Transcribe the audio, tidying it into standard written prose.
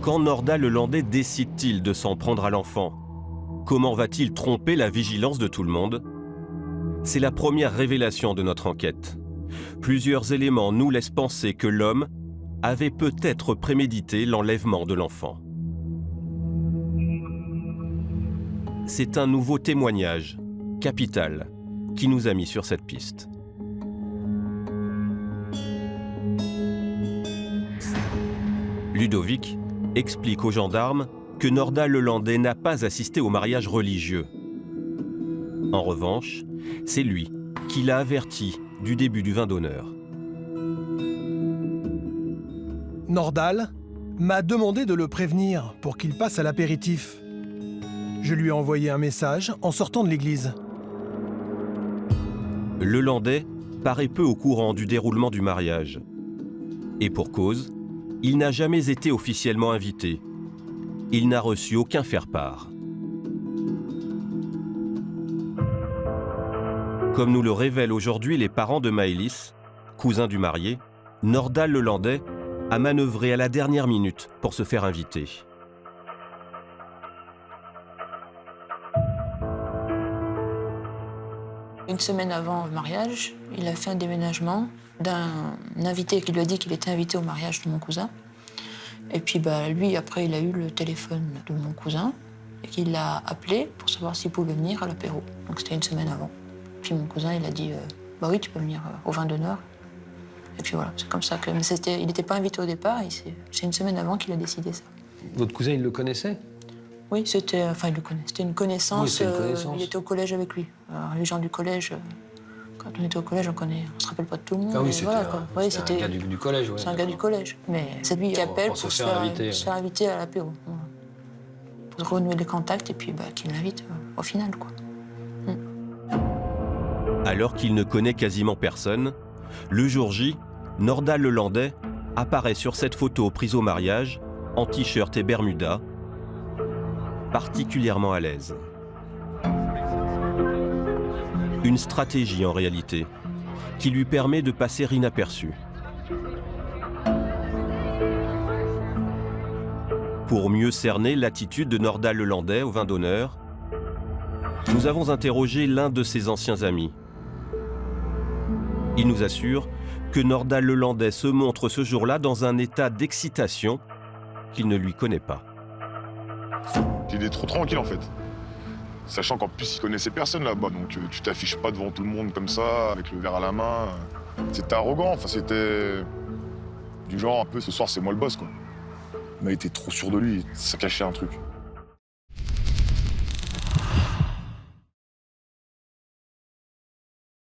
Quand Nordal Lelandais décide-t-il de s'en prendre à l'enfant? Comment va-t-il tromper la vigilance de tout le monde? C'est la première révélation de notre enquête. Plusieurs éléments nous laissent penser que l'homme avait peut-être prémédité l'enlèvement de l'enfant. C'est un nouveau témoignage, capital, qui nous a mis sur cette piste. Ludovic explique aux gendarmes que Nordal Lelandais n'a pas assisté au mariage religieux. En revanche, c'est lui qui l'a averti du début du vin d'honneur. Nordal m'a demandé de le prévenir pour qu'il passe à l'apéritif. Je lui ai envoyé un message en sortant de l'église. Lelandais paraît peu au courant du déroulement du mariage. Et pour cause, il n'a jamais été officiellement invité. Il n'a reçu aucun faire-part. Comme nous le révèlent aujourd'hui les parents de Maëlys, cousins du marié, Nordal Lelandais a manœuvré à la dernière minute pour se faire inviter. Une semaine avant le mariage, il a fait un déménagement d'un invité qui lui a dit qu'il était invité au mariage de mon cousin. Et puis lui, après, il a eu le téléphone de mon cousin et qu'il l'a appelé pour savoir s'il pouvait venir à l'apéro. Donc c'était une semaine avant. Puis mon cousin, il a dit bah oui, tu peux venir au vin d'honneur. Et puis voilà, c'est comme ça que. Mais il n'était pas invité au départ, c'est une semaine avant qu'il a décidé ça. Votre cousin, il le connaissait? Oui, c'était. Enfin, il le connaît. C'était une connaissance. Oui, c'est une connaissance. Il était au collège avec lui. Alors, les gens du collège, quand on était au collège, on se rappelle pas de tout le monde. Ah oui, c'était un gars du collège, ouais. C'est un gars du collège. Mais c'est lui qui appelle pour se faire inviter à l'apéro. Voilà. Pour renouer les contacts et puis qu'il l'invite au final, quoi. Alors qu'il ne connaît quasiment personne, le jour J, Nordal Lelandais apparaît sur cette photo prise au mariage, en t-shirt et bermuda, particulièrement à l'aise. Une stratégie en réalité, qui lui permet de passer inaperçu. Pour mieux cerner l'attitude de Nordal Lelandais au vin d'honneur, nous avons interrogé l'un de ses anciens amis. Il nous assure que Nordal Lelandais se montre ce jour-là dans un état d'excitation qu'il ne lui connaît pas. Il est trop tranquille en fait. Sachant qu'en plus il connaissait personne là-bas, donc tu t'affiches pas devant tout le monde comme ça, avec le verre à la main. C'était arrogant, enfin c'était du genre un peu ce soir c'est moi le boss quoi. Mais il était trop sûr de lui, ça cachait un truc.